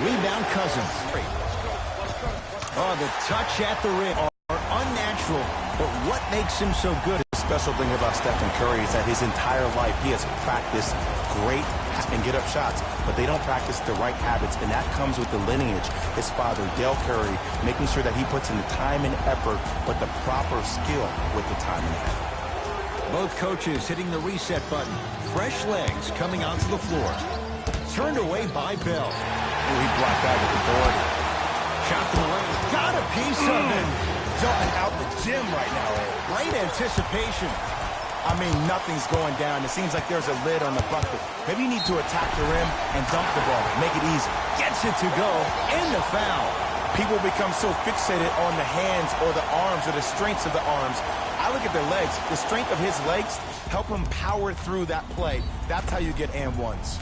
Rebound Cousins. Oh, the touch at the rim are unnatural, but what makes him so good? The special thing about Stephen Curry is that his entire life he has practiced great and get up shots, but they don't practice the right habits, and that comes with the lineage. His father, Dale Curry, making sure that he puts in the time and effort, but the proper skill with the time and effort. Both coaches hitting the reset button. Fresh legs coming onto the floor. Turned away by Bell. Oh, he blocked that with authority. Shot from the lane. Got a piece of it. Jumping out the gym right now, Ed. Great anticipation. I mean, nothing's going down. It seems like there's a lid on the bucket. Maybe you need to attack the rim and dunk the ball. Make it easy. Gets it to go. And the foul. People become so fixated on the hands or the arms or the strengths of the arms. I look at the legs. The strength of his legs help him power through that play. That's how you get and ones.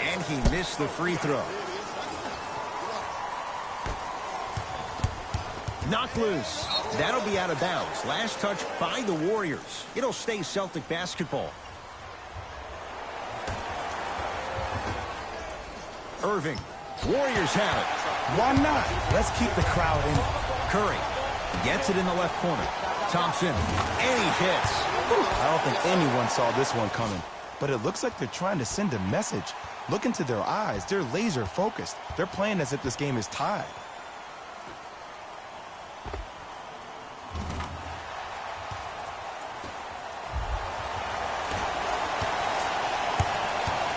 And he missed the free throw. Knocked loose. That'll be out of bounds. Last touch by the Warriors. It'll stay Celtic basketball. Irving. Warriors have it. Why not? Let's keep the crowd in it. Curry gets it in the left corner. Thompson. And he hits. I don't think anyone saw this one coming. But it looks like they're trying to send a message. Look into their eyes. They're laser focused. They're playing as if this game is tied.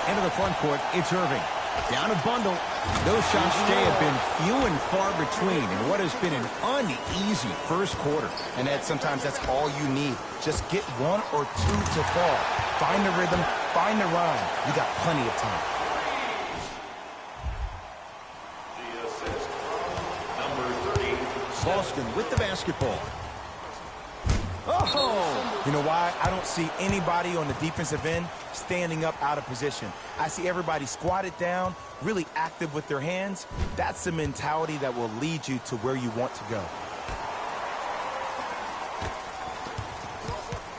Into the front court, it's Irving. Down a bundle. Those shots, Jay, have been few and far between in what has been an uneasy first quarter. And Ed, sometimes that's all you need. Just get one or two to fall. Find the rhythm, find the rhyme. You got plenty of time. Boston with the basketball. Oh! You know why? I don't see anybody on the defensive end standing up out of position. I see everybody squatted down, really active with their hands. That's the mentality that will lead you to where you want to go.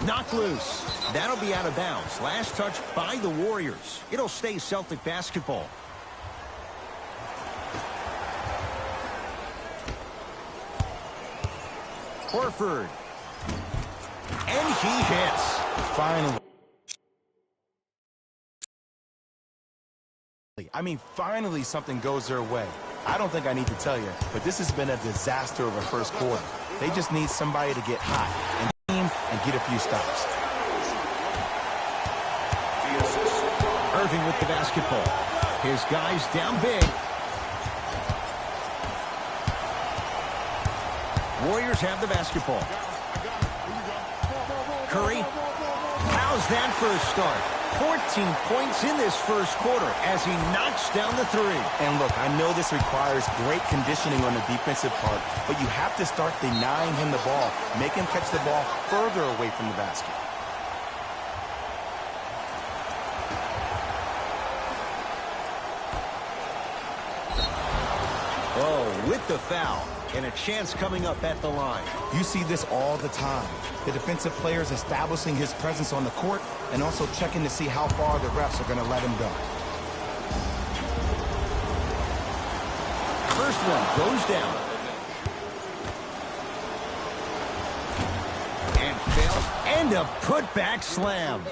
Knocked loose. That'll be out of bounds. Last touch by the Warriors. It'll stay Celtic basketball. Horford. And he hits. Finally. I mean, finally something goes their way. I don't think I need to tell you, but this has been a disaster of a first quarter. They just need somebody to get hot and get a few stops. Irving with the basketball. His guys down big. Warriors have the basketball. Curry. How's that for a start? 14 points in this first quarter as he knocks down the three. And look, I know this requires great conditioning on the defensive part, but you have to start denying him the ball. Make him catch the ball further away from the basket. Oh, with the foul. And a chance coming up at the line. You see this all the time. The defensive players establishing his presence on the court and also checking to see how far the refs are going to let him go. First one goes down. And fails. And a putback slam.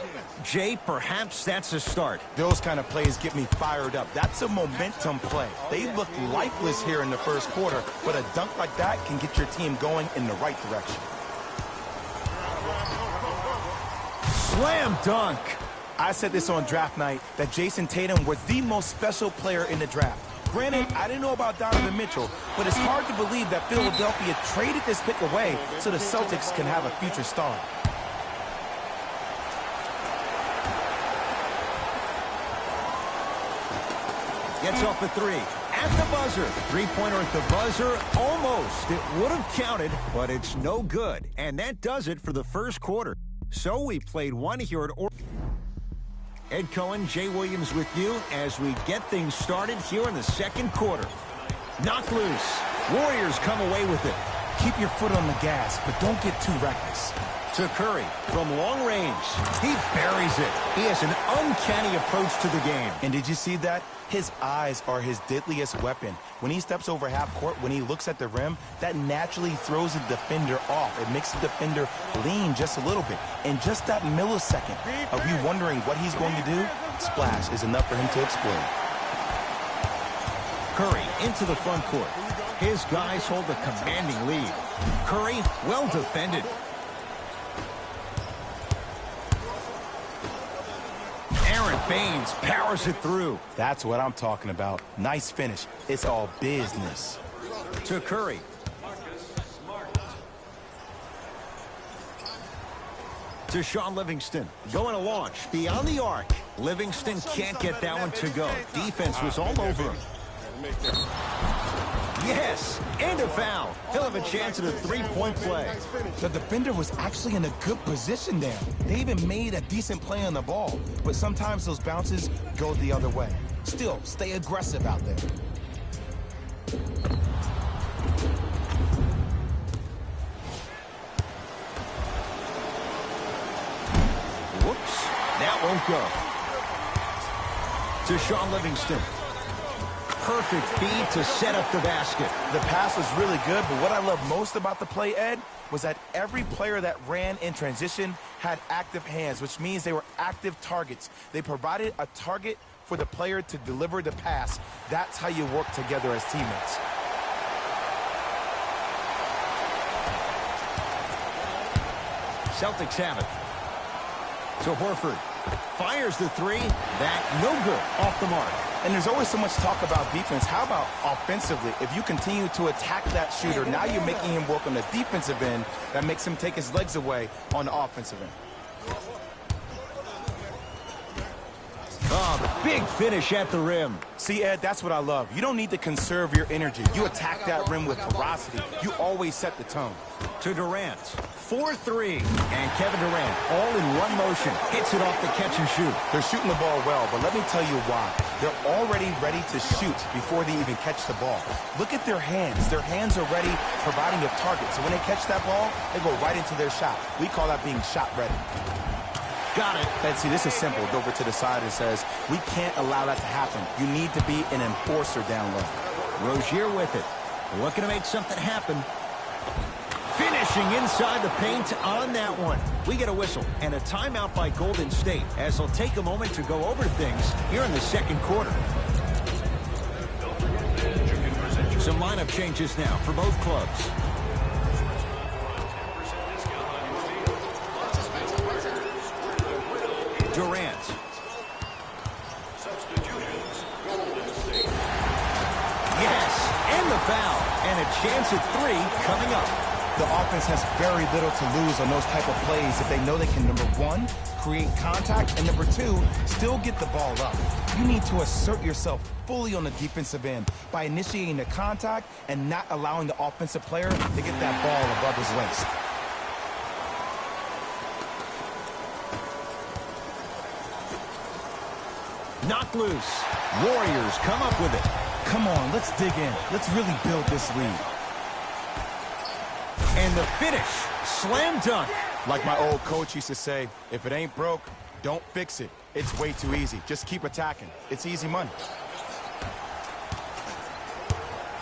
Jay, perhaps that's a start. Those kind of plays get me fired up. That's a momentum play. They look lifeless here in the first quarter, but a dunk like that can get your team going in the right direction. Slam dunk. I said this on draft night, that Jason Tatum was the most special player in the draft. Granted, I didn't know about Donovan Mitchell, but it's hard to believe that Philadelphia traded this pick away so the Celtics can have a future star. Gets off a three. At the buzzer. Three-pointer at the buzzer. Almost. It would have counted, but it's no good. And that does it for the first quarter. So we played one here at Ed Cohen, Jay Williams with you as we get things started here in the second quarter. Knocked loose. Warriors come away with it. Keep your foot on the gas, but don't get too reckless. To Curry from long range. He buries it. He has an uncanny approach to the game. And did you see that? His eyes are his deadliest weapon. When he steps over half court, when he looks at the rim, that naturally throws the defender off. It makes the defender lean just a little bit. And just that millisecond of you wondering what he's going to do, splash is enough for him to explode. Curry into the front court. His guys hold a commanding lead. Curry, well defended. Aaron Baines powers it through. That's what I'm talking about. Nice finish. It's all business. To Curry. To Sean Livingston. Going to launch beyond the arc. Livingston can't get that one to go. Defense was all over him. Yes, and a foul. He'll have a chance at a three-point play. The defender was actually in a good position there. They even made a decent play on the ball, but sometimes those bounces go the other way. Still, stay aggressive out there. Whoops, that won't go. To Sean Livingston. Perfect feed to set up the basket. The pass was really good, but what I love most about the play, Ed, was that every player that ran in transition had active hands, which means they were active targets. They provided a target for the player to deliver the pass. That's how you work together as teammates. Celtics have it. To Horford. Fires the three. That no good. Off the mark. And there's always so much talk about defense. How about offensively? If you continue to attack that shooter, now you're making him work on the defensive end. That makes him take his legs away on the offensive end. Oh, the big finish at the rim. See, Ed, that's what I love. You don't need to conserve your energy. You attack that rim with ferocity. You always set the tone. To Durant. 4-3. And Kevin Durant, all in one motion, hits it off the catch and shoot. They're shooting the ball well, but let me tell you why. They're already ready to shoot before they even catch the ball. Look at their hands. Their hands are ready, providing a target. So when they catch that ball, they go right into their shot. We call that being shot ready. Got it. And see, this is simple. Go over to the side and says, we can't allow that to happen. You need to be an enforcer down low. Rozier with it. Looking to make something happen. Finishing inside the paint on that one. We get a whistle and a timeout by Golden State as they'll take a moment to go over things here in the second quarter. Some lineup changes now for both clubs. Durant. Yes, and the foul. And a chance at three coming up. The offense has very little to lose on those type of plays if they know they can, number one, create contact, and number two, still get the ball up. You need to assert yourself fully on the defensive end by initiating the contact and not allowing the offensive player to get that ball above his waist. Knocked loose. Warriors come up with it. Come on, let's dig in. Let's really build this lead. And the finish. Slam dunk. Like my old coach used to say, if it ain't broke, don't fix it. It's way too easy. Just keep attacking. It's easy money.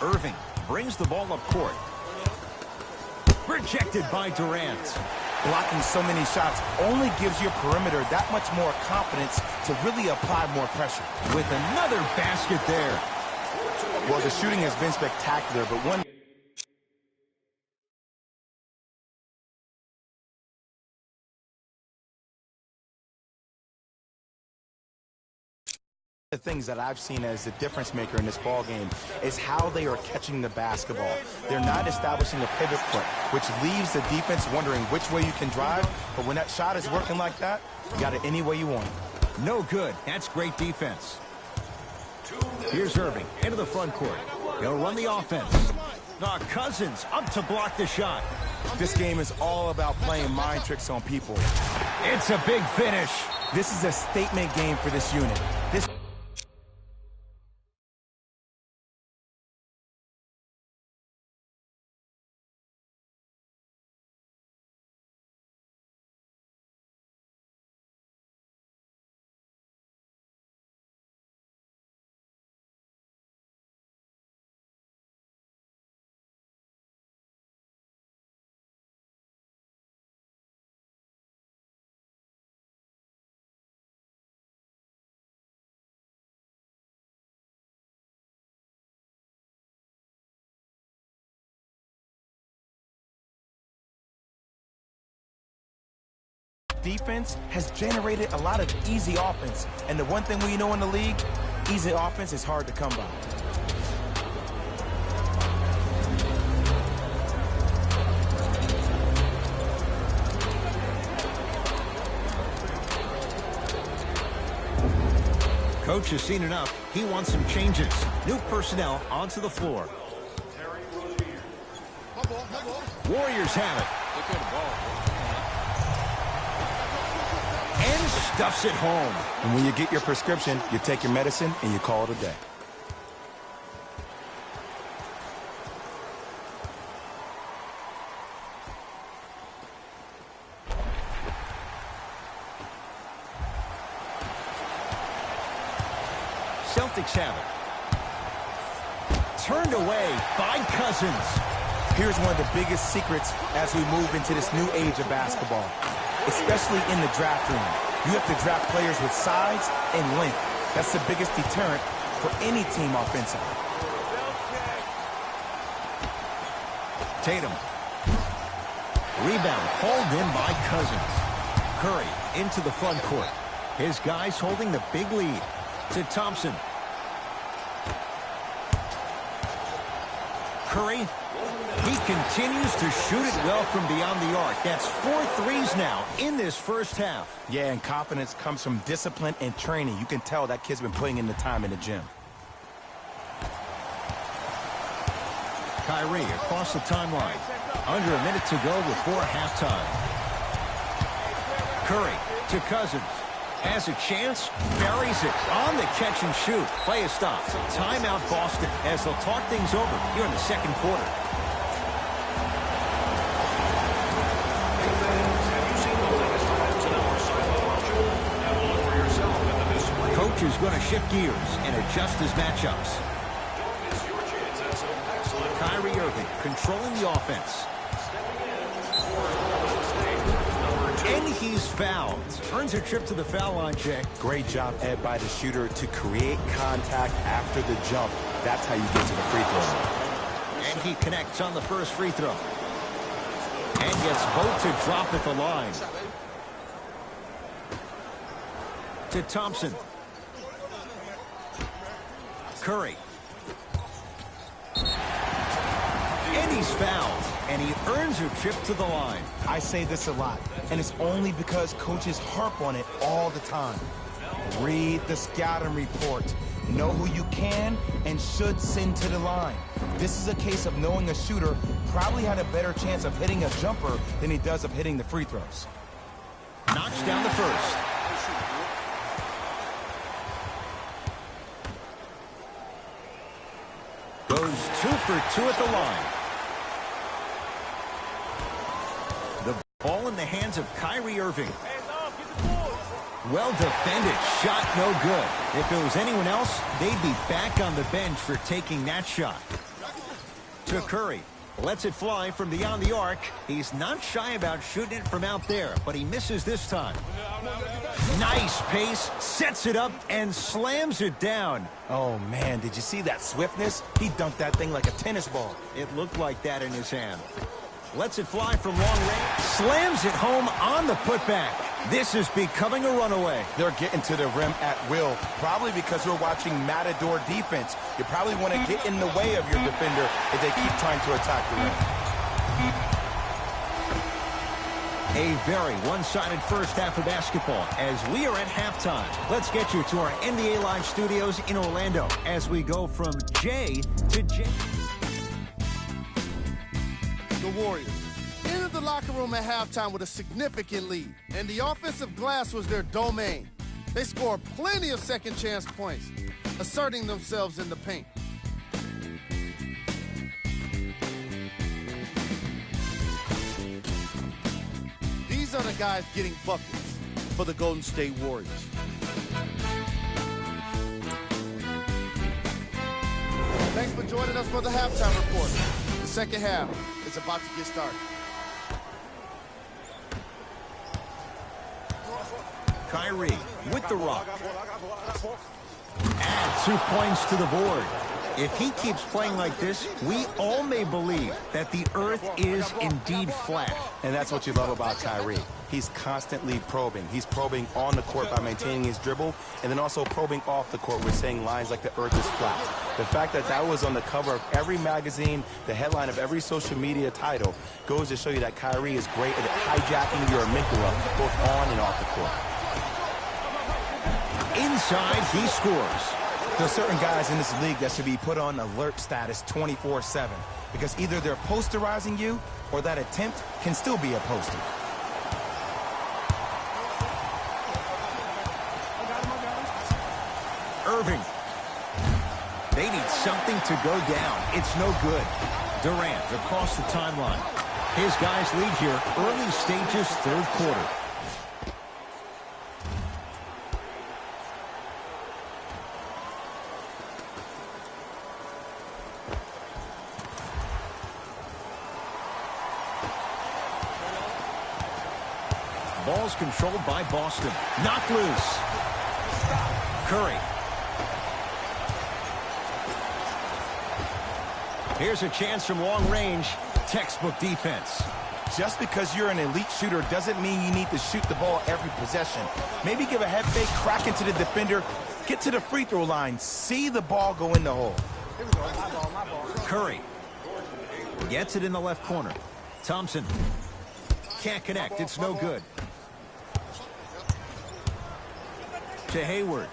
Irving brings the ball up court. Rejected by Durant. Blocking so many shots only gives your perimeter that much more confidence to really apply more pressure. With another basket there. Well, the shooting has been spectacular, but one of the things that I've seen as the difference maker in this ball game is how they are catching the basketball. They're not establishing a pivot foot, which leaves the defense wondering which way you can drive. But when that shot is working like that, you got it any way you want. No good. That's great defense. Here's Irving into the front court. He'll run the offense. Cousins up to block the shot. This game is all about playing mind tricks on people. It's a big finish. This is a statement game for this unit. This defense has generated a lot of easy offense. And the one thing we know in the league, easy offense is hard to come by. Coach has seen enough. He wants some changes. New personnel onto the floor. Warriors have it. And stuffs it home. And when you get your prescription, you take your medicine and you call it a day. Celtics have it. Turned away by Cousins. Here's one of the biggest secrets as we move into this new age of basketball, especially in the draft room. You have to draft players with size and length. That's the biggest deterrent for any team offensively. Tatum. Rebound hauled in by Cousins. Curry into the front court. His guys holding the big lead. To Thompson. Curry. He continues to shoot it well from beyond the arc. That's 4 threes now in this first half. Yeah, and confidence comes from discipline and training. You can tell that kid's been putting in the time in the gym. Kyrie across the timeline. Under a minute to go before halftime. Curry to Cousins. Has a chance, buries it on the catch and shoot. Play is stopped. Timeout Boston as they'll talk things over here in the second quarter. Coach is going to shift gears and adjust his matchups. Kyrie Irving controlling the offense. And he's fouled. Earns a trip to the foul line, Jay. Great job, Ed, by the shooter to create contact after the jump. That's how you get to the free throw. And he connects on the first free throw. And gets both to drop at the line. To Thompson. Curry. And he's fouled. And he earns a trip to the line. I say this a lot, and it's only because coaches harp on it all the time. Read the scouting report. Know who you can and should send to the line. This is a case of knowing a shooter probably had a better chance of hitting a jumper than he does of hitting the free throws. Knocks down the first. Goes 2 for 2 at the line. Ball in the hands of Kyrie Irving. Well defended. Shot no good. If it was anyone else, they'd be back on the bench for taking that shot. To Curry. Lets it fly from beyond the arc. He's not shy about shooting it from out there, but he misses this time. Nice pace. Sets it up and slams it down. Oh, man, did you see that swiftness? He dunked that thing like a tennis ball. It looked like that in his hand. Lets it fly from long range. Slams it home on the putback. This is becoming a runaway. They're getting to the rim at will, probably because we're watching Matador defense. You probably want to get in the way of your defender if they keep trying to attack the rim. A very one-sided first half of basketball as we are at halftime. Let's get you to our NBA Live studios in Orlando as we go from J to J. The Warriors entered the locker room at halftime with a significant lead, and the offensive glass was their domain. They scored plenty of second-chance points, asserting themselves in the paint. These are the guys getting buckets for the Golden State Warriors. Thanks for joining us for the halftime report. The second half is about to get started. Kyrie with the rock. Add 2 points to the board. If he keeps playing like this, we all may believe that the earth is indeed flat. And that's what you love about Kyrie. He's constantly probing. He's probing on the court by maintaining his dribble, and then also probing off the court with saying lines like the earth is flat. The fact that that was on the cover of every magazine, the headline of every social media title, goes to show you that Kyrie is great at hijacking your amygdala, both on and off the court. Inside, he scores. There are certain guys in this league that should be put on alert status 24/7 because either they're posterizing you or that attempt can still be a poster. Irving. They need something to go down. It's no good. Durant across the timeline. His guys lead here early stages, third quarter. Ball's controlled by Boston. Knocked loose. Curry. Here's a chance from long range. Textbook defense. Just because you're an elite shooter doesn't mean you need to shoot the ball every possession. Maybe give a head fake, crack into the defender, get to the free throw line, see the ball go in the hole. Curry. Gets it in the left corner. Thompson. Can't connect. It's no good. To Hayward.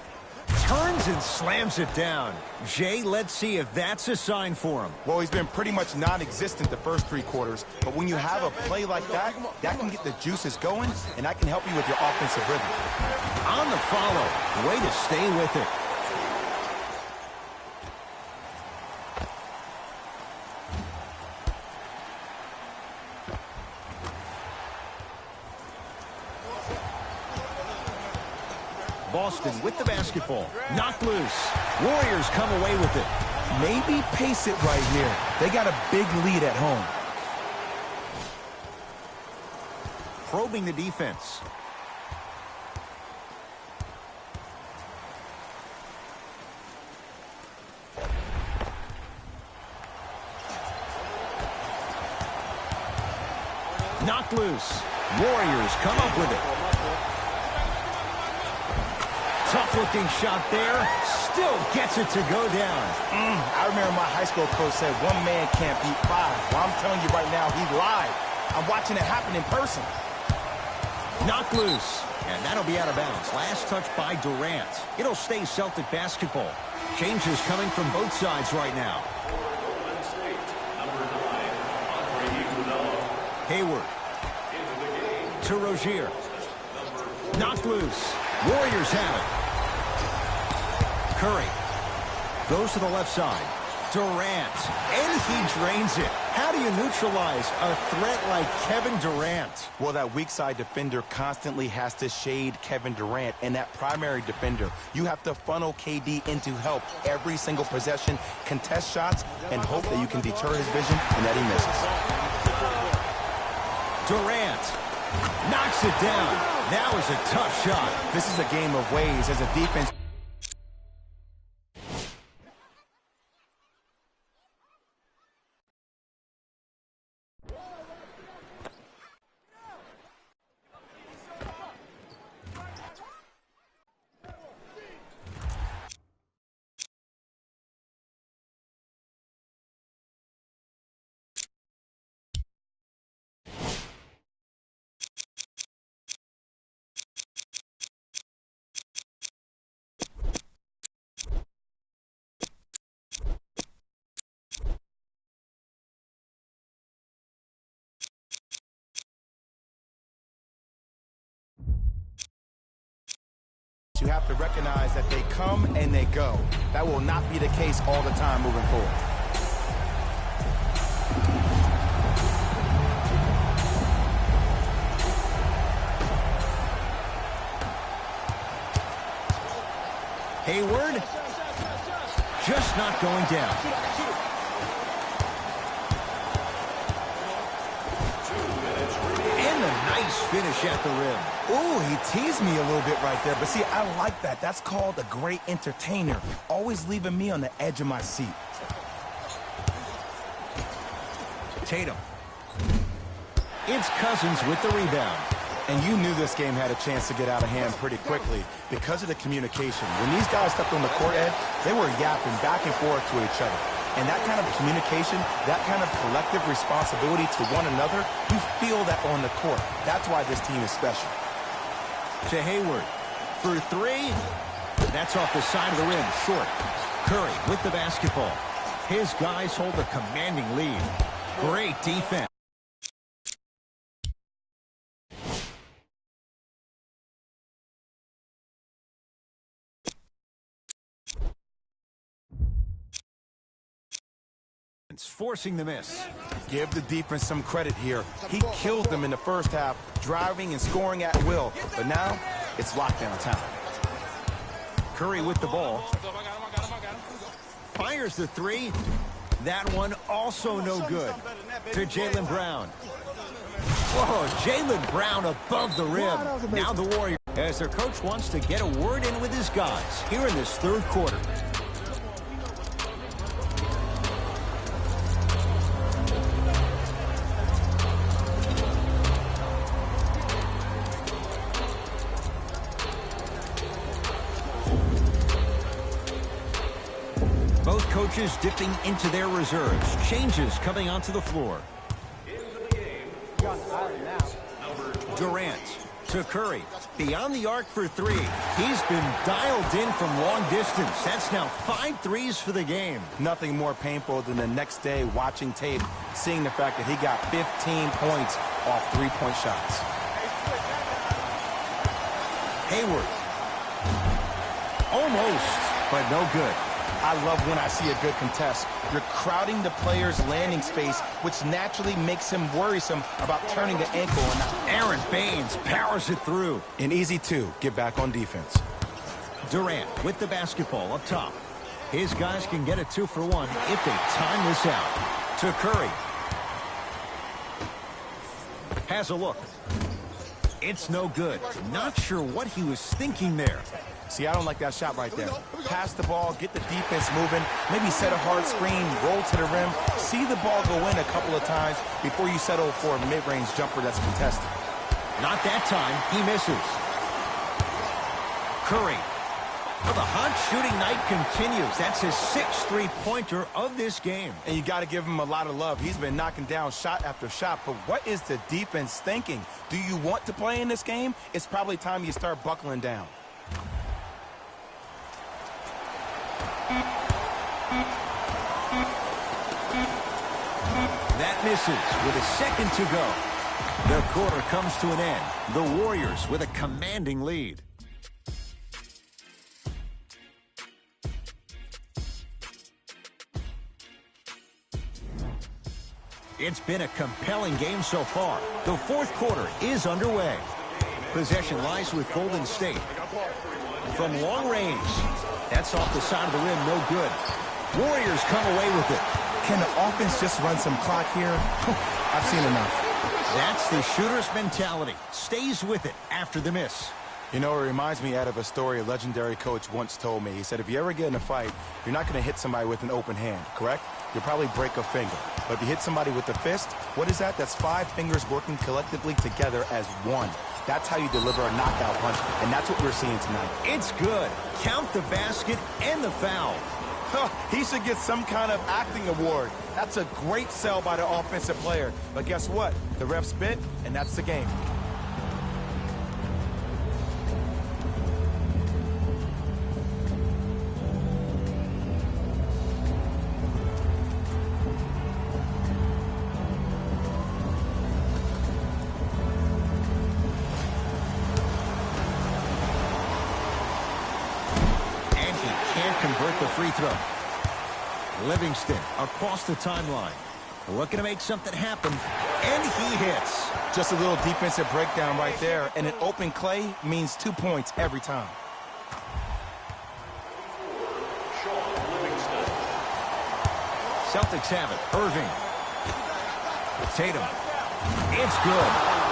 Turns and slams it down. Jay, let's see if that's a sign for him. Well, he's been pretty much non-existent the first three quarters, but when you have a play like that, that can get the juices going, and that can help you with your offensive rhythm. On the follow. Way to stay with it. Boston with the basketball. Knocked loose. Warriors come away with it. Maybe pace it right here. They got a big lead at home. Probing the defense. Knocked loose. Warriors come up with it. Tough-looking shot there. Still gets it to go down. I remember my high school coach said one man can't beat five. Well, I'm telling you right now, he lied. I'm watching it happen in person. Knocked loose. And that'll be out of bounds. Last touch by Durant. It'll stay Celtic basketball. Changes coming from both sides right now. Hayward. To Rozier. Knocked loose. Warriors have it. Curry goes to the left side. Durant. And he drains it. How do you neutralize a threat like Kevin Durant? Well, that weak side defender constantly has to shade Kevin Durant, and that primary defender, you have to funnel KD into help every single possession, contest shots, and hope that you can deter his vision and that he misses. Durant knocks it down. That was a tough shot. This is a game of ways as a defense. You have to recognize that they come and they go. That will not be the case all the time moving forward. Hayward just not going down. And a nice Nice finish at the rim. Ooh, he teased me a little bit right there. But see, I like that. That's called a great entertainer. Always leaving me on the edge of my seat. Tatum. It's Cousins with the rebound. And you knew this game had a chance to get out of hand pretty quickly because of the communication. When these guys stepped on the court, Ed, they were yapping back and forth to each other. And that kind of communication, that kind of collective responsibility to one another, you feel that on the court. That's why this team is special. To Hayward. For three. That's off the side of the rim. Short. Curry with the basketball. His guys hold a commanding lead. Great defense. Forcing the miss. Give the defense some credit here. He killed them in the first half, driving and scoring at will. But now, it's lockdown time. Curry with the ball. Fires the three. That one also no good. To Jaylen Brown. Whoa, Jaylen Brown above the rim. Now the Warriors, as their coach wants to get a word in with his guys here in this third quarter. Both coaches dipping into their reserves. Changes coming onto the floor. Durant to Curry. Beyond the arc for three. He's been dialed in from long distance. That's now 5 threes for the game. Nothing more painful than the next day watching tape, seeing the fact that he got 15 points off three-point shots. Hayward. Almost, but no good. I love when I see a good contest. You're crowding the player's landing space, which naturally makes him worrisome about turning the ankle. And Aaron Baines powers it through. an easy two, get back on defense. Durant with the basketball up top. His guys can get a 2-for-1 if they time this out. To Curry. Has a look. It's no good. Not sure what he was thinking there. See, I don't like that shot right there. Pass the ball, get the defense moving, maybe set a hard screen, roll to the rim, see the ball go in a couple of times before you settle for a mid-range jumper that's contested. Not that time. He misses. Curry. Well, the hot shooting night continues. That's his 6th three-pointer of this game. And you got to give him a lot of love. He's been knocking down shot after shot. But what is the defense thinking? Do you want to play in this game? It's probably time you start buckling down. That misses with a second to go. The quarter comes to an end. The Warriors with a commanding lead. It's been a compelling game so far. The fourth quarter is underway. Possession lies with Golden State. From long range. That's off the side of the rim, no good. Warriors come away with it. Can the offense just run some clock here? I've seen enough. That's the shooter's mentality. Stays with it after the miss. You know, it reminds me out of a story a legendary coach once told me. He said, if you ever get in a fight, you're not going to hit somebody with an open hand, correct? You'll probably break a finger. But if you hit somebody with a fist, what is that? That's 5 fingers working collectively together as one. That's how you deliver a knockout punch, and that's what we're seeing tonight. It's good. Count the basket and the foul. He should get some kind of acting award. That's a great sell by the offensive player. But guess what? The ref spit, and that's the game. Convert the free throw. Livingston across the timeline. Looking to make something happen. And he hits. Just a little defensive breakdown right there. And an open clay means 2 points every time. Celtics have it. Irving. Tatum. It's good.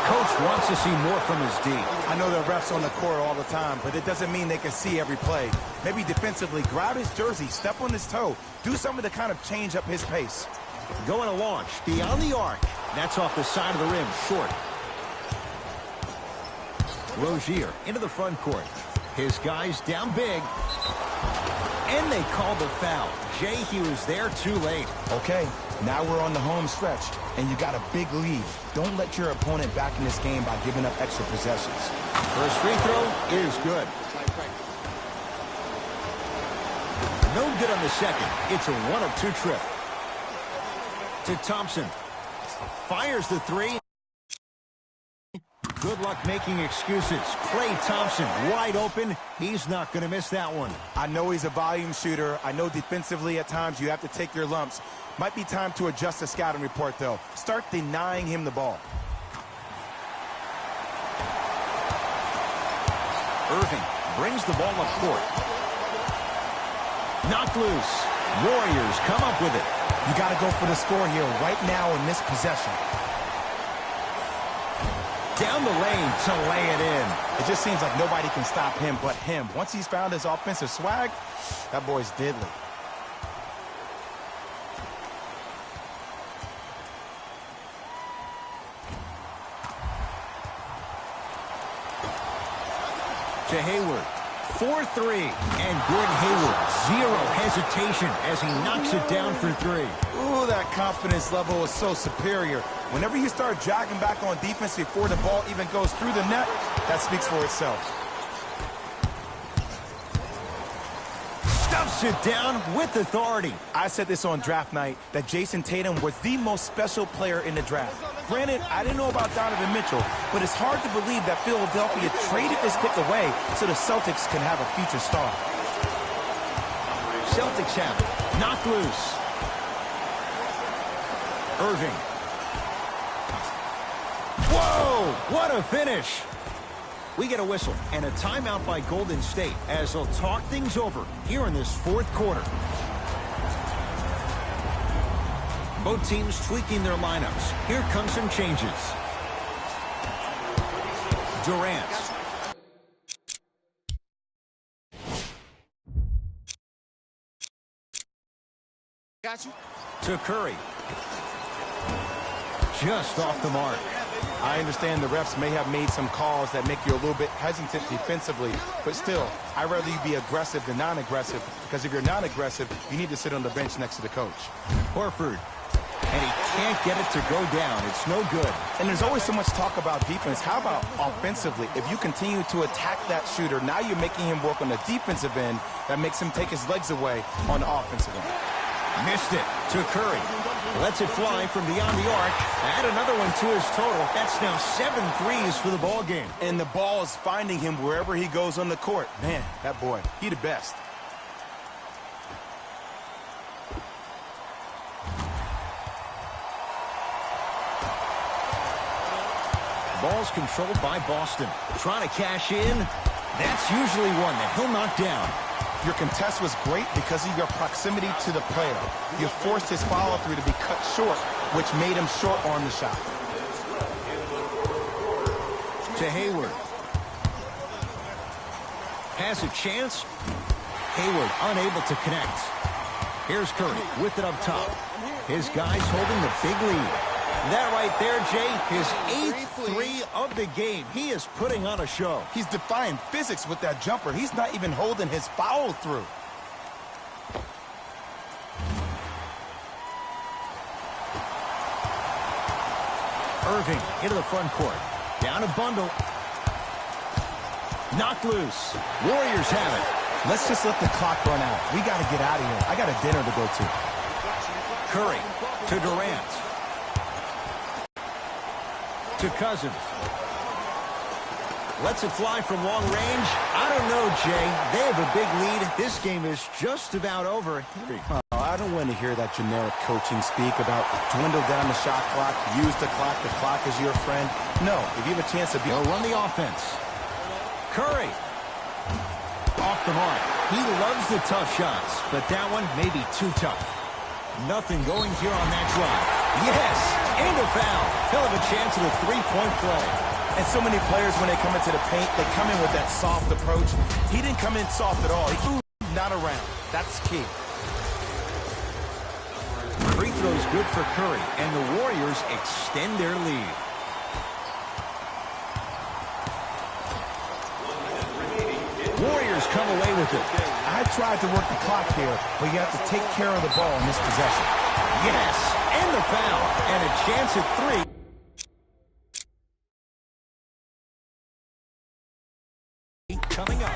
coach wants to see more from his D. I know the refs on the court all the time, but it doesn't mean they can see every play. Maybe defensively, grab his jersey, step on his toe, do something to kind of change up his pace. Going to launch beyond the arc. That's off the side of the rim, short. Rozier into the front court. His guys down big. And they call the foul. Jay, he was there too late. Okay, now we're on the home stretch, and you got a big lead. Don't let your opponent back in this game by giving up extra possessions. First free throw is good. No good on the second. It's a 1-of-2 trip. To Thompson. Fires the three. Good luck making excuses. Klay Thompson wide open. He's not going to miss that one. I know he's a volume shooter. I know defensively at times you have to take your lumps. Might be time to adjust the scouting report, though. Start denying him the ball. Irving brings the ball up court. Knocked loose. Warriors come up with it. You got to go for the score here right now in this possession. Down the lane to lay it in. It just seems like nobody can stop him but him. Once he's found his offensive swag, that boy's deadly. To Hayward. 4-3. And Gordon Hayward, zero hesitation as he knocks it down for three. Ooh, that confidence level is so superior. Whenever you start jogging back on defense before the ball even goes through the net, that speaks for itself. Stuffs it down with authority. I said this on draft night, that Jason Tatum was the most special player in the draft. Granted, I didn't know about Donovan Mitchell, but it's hard to believe that Philadelphia traded this pick away so the Celtics can have a future star. Celtics have it. Knocked loose. Irving. Whoa! What a finish! We get a whistle and a timeout by Golden State as they'll talk things over here in this fourth quarter. Both teams tweaking their lineups. Here come some changes. Durant. Got you. To Curry. Just off the mark. I understand the refs may have made some calls that make you a little bit hesitant defensively, but still, I'd rather you be aggressive than non-aggressive, because if you're non-aggressive, you need to sit on the bench next to the coach. Horford. And he can't get it to go down. It's no good. And there's always so much talk about defense. How about offensively? If you continue to attack that shooter, now you're making him work on the defensive end. That makes him take his legs away on the offensive end. Missed it to Curry. Lets it fly from beyond the arc. Add another one to his total. That's now 7 threes for the ball game. And the ball is finding him wherever he goes on the court. Man, that boy, he the best. Ball's controlled by Boston. Trying to cash in. That's usually one that he'll knock down. Your contest was great because of your proximity to the player. You forced his follow-through to be cut short, which made him short on the shot. To Hayward. Has a chance. Hayward unable to connect. Here's Curry with it up top. His guys holding the big lead. That right there, Jay, his 8th three of the game. He is putting on a show. He's defying physics with that jumper. He's not even holding his foul through. Irving into the front court. Down a bundle. Knocked loose. Warriors have it. Let's just let the clock run out. We got to get out of here. I got a dinner to go to. Curry to Durant. To Cousins. Lets it fly from long range. I don't know, Jay. They have a big lead. This game is just about over. Oh, I don't want to hear that generic coaching speak about dwindle down the shot clock, use the clock is your friend. No, if you have a chance to be... They'll run the offense. Curry. Off the mark. He loves the tough shots, but that one may be too tough. Nothing going here on that drive. Yes, And a foul. He'll have a chance at a three-point play. And so many players, when they come into the paint, they come in with that soft approach. He didn't come in soft at all. He moved not around. That's key. Free throw's good for Curry, and the Warriors extend their lead. Warriors come away with it. I tried to work the clock here, but you have to take care of the ball in this possession. Yes, and the foul, and a chance at three. Coming up.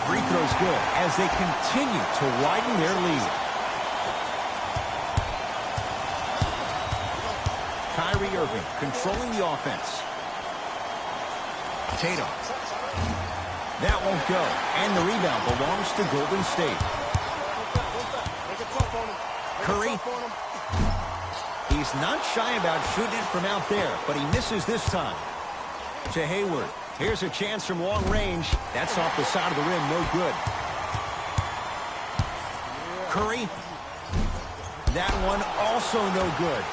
Free throw's good as they continue to widen their lead. Kyrie Irving controlling the offense. Tatum. That won't go. And the rebound belongs to Golden State. Curry. He's not shy about shooting it from out there, but he misses this time. To Hayward. Here's a chance from long range. That's off the side of the rim. No good. Curry. That one also no good.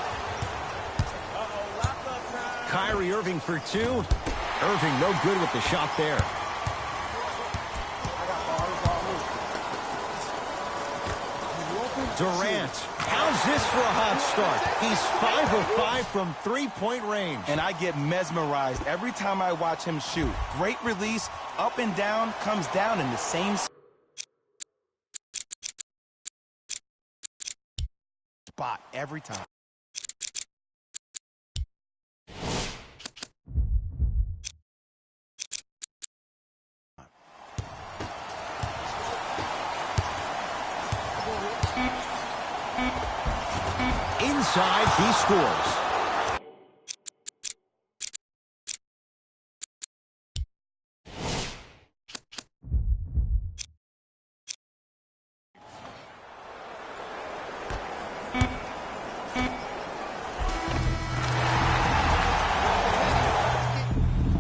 Kyrie Irving for two. Irving no good with the shot there. Durant. How's this for a hot start? He's 5 of 5 from three-point range. And I get mesmerized every time I watch him shoot. Great release, up and down, comes down in the same spot every time. Inside, he scores.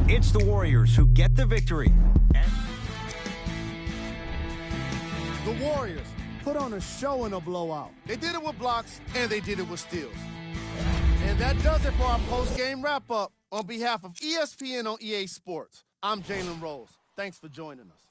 It's the Warriors who get the victory. The Warriors put on a show in a blowout. They did it with blocks, and they did it with steals. And that does it for our post-game wrap-up. On behalf of ESPN on EA Sports, I'm Jalen Rose. Thanks for joining us.